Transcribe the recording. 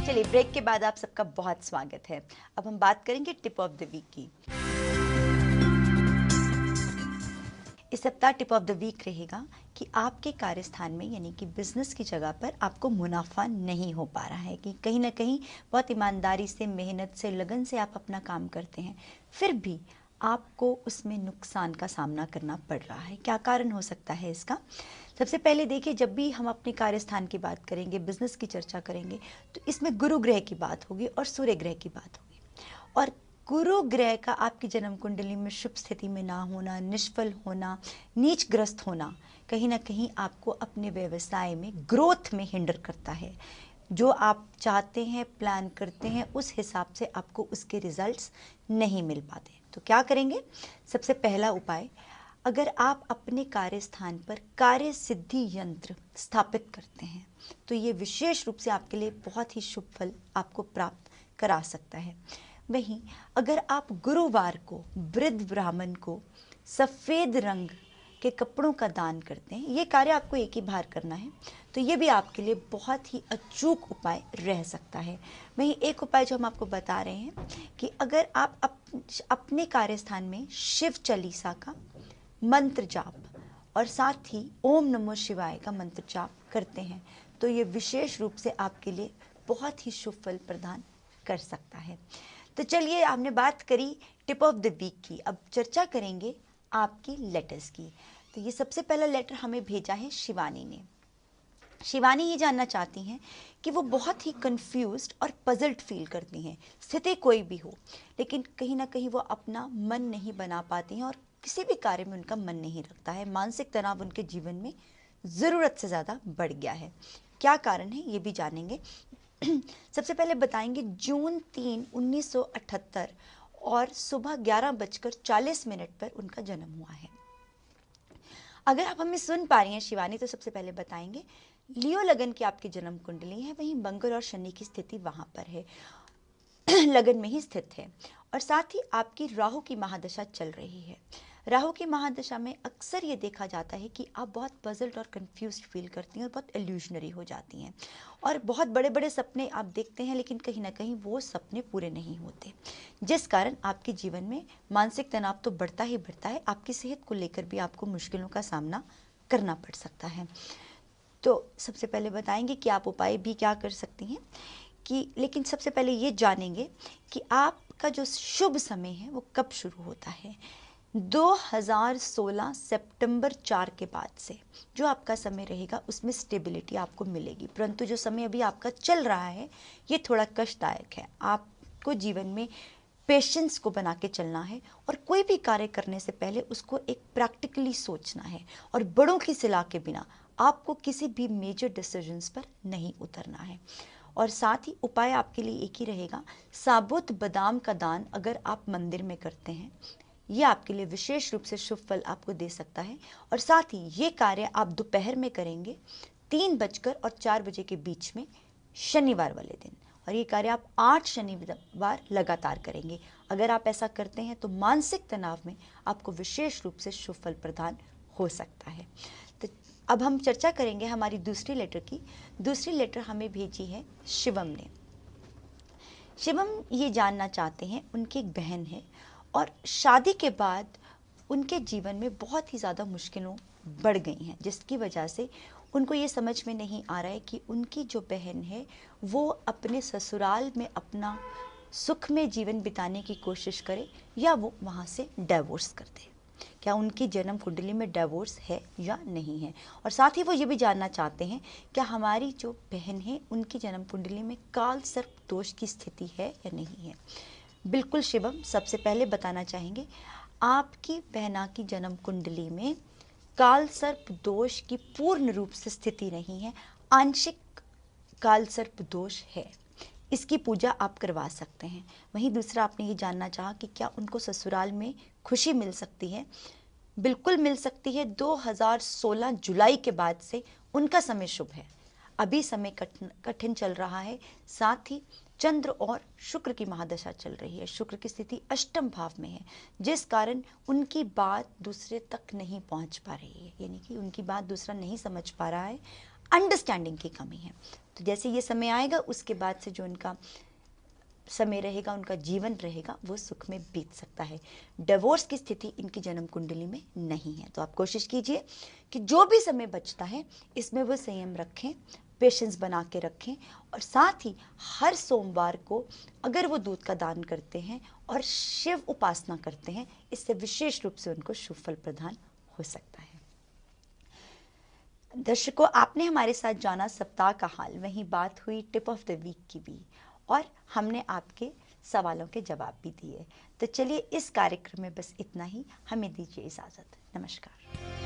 चलिए ब्रेक के बाद आप सबका बहुत स्वागत है। अब हम बात करेंगे टिप ऑफ द वीक की। इस सप्ताह टिप ऑफ द वीक रहेगा कि आपके कार्यस्थान में यानी कि बिजनेस की जगह पर आपको मुनाफा नहीं हो पा रहा है, कि कहीं ना कहीं बहुत ईमानदारी से, मेहनत से, लगन से आप अपना काम करते हैं, फिर भी आपको उसमें नुकसान का सामना करना पड़ रहा है। क्या कारण हो सकता है इसका? सबसे पहले देखिए, जब भी हम अपने कार्यस्थान की बात करेंगे, बिजनेस की चर्चा करेंगे, तो इसमें गुरु ग्रह की बात होगी और सूर्य ग्रह की बात होगी। और गुरु ग्रह का आपकी जन्म कुंडली में शुभ स्थिति में ना होना, निष्फल होना, नीचग्रस्त होना कहीं ना कहीं आपको अपने व्यवसाय में ग्रोथ में हिंडर करता है। जो आप चाहते हैं, प्लान करते हैं, उस हिसाब से आपको उसके रिजल्ट्स नहीं मिल पाते। तो क्या करेंगे? सबसे पहला उपाय, अगर आप अपने कार्यस्थान पर कार्य सिद्धि यंत्र स्थापित करते हैं तो ये विशेष रूप से आपके लिए बहुत ही शुभ फल आपको प्राप्त करा सकता है। वहीं अगर आप गुरुवार को वृद्ध ब्राह्मण को सफ़ेद रंग के कपड़ों का दान करते हैं, ये कार्य आपको एक ही बार करना है, तो ये भी आपके लिए बहुत ही अचूक उपाय रह सकता है। वहीं एक उपाय जो हम आपको बता रहे हैं कि अगर आप अपने कार्यस्थान में शिव चालीसा का मंत्र जाप और साथ ही ओम नमो शिवाय का मंत्र जाप करते हैं तो ये विशेष रूप से आपके लिए बहुत ही शुभ फल प्रदान कर सकता है। तो चलिए, हमने बात करी टिप ऑफ द वीक की, अब चर्चा करेंगे आपकी लेटर्स की। तो ये सबसे पहला लेटर हमें भेजा है शिवानी ने। शिवानी ये जानना चाहती हैं कि वो बहुत ही कंफ्यूज्ड और पजल्ड फील करती हैं, स्थिति कोई भी हो, लेकिन कहीं ना कहीं वो अपना मन नहीं बना पाती हैं और किसी भी कार्य में उनका मन नहीं लगता है। मानसिक तनाव उनके जीवन में ज़रूरत से ज़्यादा बढ़ गया है। क्या कारण है ये भी जानेंगे। सबसे पहले बताएंगे, जून 3, 1978 और सुबह 11:40 पर उनका जन्म हुआ है। अगर आप हमें सुन पा रही हैं शिवानी, तो सबसे पहले बताएंगे, लियो लगन की आपकी जन्म कुंडली है, वहीं मंगल और शनि की स्थिति वहां पर है, लगन में ही स्थित है। और साथ ही आपकी राहु की महादशा चल रही है। राहु की महादशा में अक्सर ये देखा जाता है कि आप बहुत पजल्ड और कंफ्यूज्ड फील करती हैं और बहुत इल्यूजनरी हो जाती हैं और बहुत बड़े बड़े सपने आप देखते हैं, लेकिन कहीं ना कहीं वो सपने पूरे नहीं होते, जिस कारण आपके जीवन में मानसिक तनाव तो बढ़ता ही बढ़ता है, आपकी सेहत को लेकर भी आपको मुश्किलों का सामना करना पड़ सकता है। तो सबसे पहले बताएंगे कि आप उपाय भी क्या कर सकती हैं कि, लेकिन सबसे पहले ये जानेंगे कि आपका जो शुभ समय है वो कब शुरू होता है। 2016 सितंबर 4 के बाद से जो आपका समय रहेगा उसमें स्टेबिलिटी आपको मिलेगी, परंतु जो समय अभी आपका चल रहा है ये थोड़ा कष्टदायक है। आपको जीवन में पेशेंस को बना के चलना है और कोई भी कार्य करने से पहले उसको एक प्रैक्टिकली सोचना है और बड़ों की सलाह के बिना आपको किसी भी मेजर डिसीजंस पर नहीं उतरना है। और साथ ही उपाय आपके लिए एक ही रहेगा, साबुत बादाम का दान अगर आप मंदिर में करते हैं, ये आपके लिए विशेष रूप से शुभ फल आपको दे सकता है। और साथ ही ये कार्य आप दोपहर में करेंगे 3:04 के बीच में, शनिवार वाले दिन, और ये कार्य आप 8 शनिवार लगातार करेंगे। अगर आप ऐसा करते हैं तो मानसिक तनाव में आपको विशेष रूप से शुभ फल प्रदान हो सकता है। तो अब हम चर्चा करेंगे हमारी दूसरी लेटर की। दूसरी लेटर हमें भेजी है शिवम ने। शिवम ये जानना चाहते हैं, उनकी एक बहन है और शादी के बाद उनके जीवन में बहुत ही ज़्यादा मुश्किलों बढ़ गई हैं, जिसकी वजह से उनको ये समझ में नहीं आ रहा है कि उनकी जो बहन है वो अपने ससुराल में अपना सुख में जीवन बिताने की कोशिश करे या वो वहाँ से डाइवोर्स कर दे। क्या उनकी जन्म कुंडली में डाइवोर्स है या नहीं है? और साथ ही वो ये भी जानना चाहते हैं क्या हमारी जो बहन है उनकी जन्म कुंडली में काल सर्प दोष की स्थिति है या नहीं है। बिल्कुल शिवम, सबसे पहले बताना चाहेंगे, आपकी बहना की जन्म कुंडली में काल सर्प दोष की पूर्ण रूप से स्थिति नहीं है, आंशिक काल सर्प दोष है, इसकी पूजा आप करवा सकते हैं। वहीं दूसरा आपने ये जानना चाहा कि क्या उनको ससुराल में खुशी मिल सकती है। बिल्कुल मिल सकती है। 2016 जुलाई के बाद से उनका समय शुभ है। अभी समय कठिन चल रहा है, साथ ही चंद्र और शुक्र की महादशा चल रही है। शुक्र की स्थिति अष्टम भाव में है, जिस कारण उनकी बात दूसरे तक नहीं पहुंच पा रही है, यानी कि उनकी बात दूसरा नहीं समझ पा रहा है। अंडरस्टैंडिंग की कमी है। तो जैसे ये समय आएगा उसके बाद से जो उनका समय रहेगा, उनका जीवन रहेगा, वो सुख में बीत सकता है। डिवोर्स की स्थिति इनकी जन्म कुंडली में नहीं है। तो आप कोशिश कीजिए कि जो भी समय बचता है इसमें वो संयम रखें, पेशेंस बना के रखें, और साथ ही हर सोमवार को अगर वो दूध का दान करते हैं और शिव उपासना करते हैं, इससे विशेष रूप से उनको शुभ फल प्रदान हो सकता है। दर्शकों, आपने हमारे साथ जाना सप्ताह का हाल, वहीं बात हुई टिप ऑफ द वीक की भी, और हमने आपके सवालों के जवाब भी दिए। तो चलिए इस कार्यक्रम में बस इतना ही, हमें दीजिए इजाज़त। नमस्कार।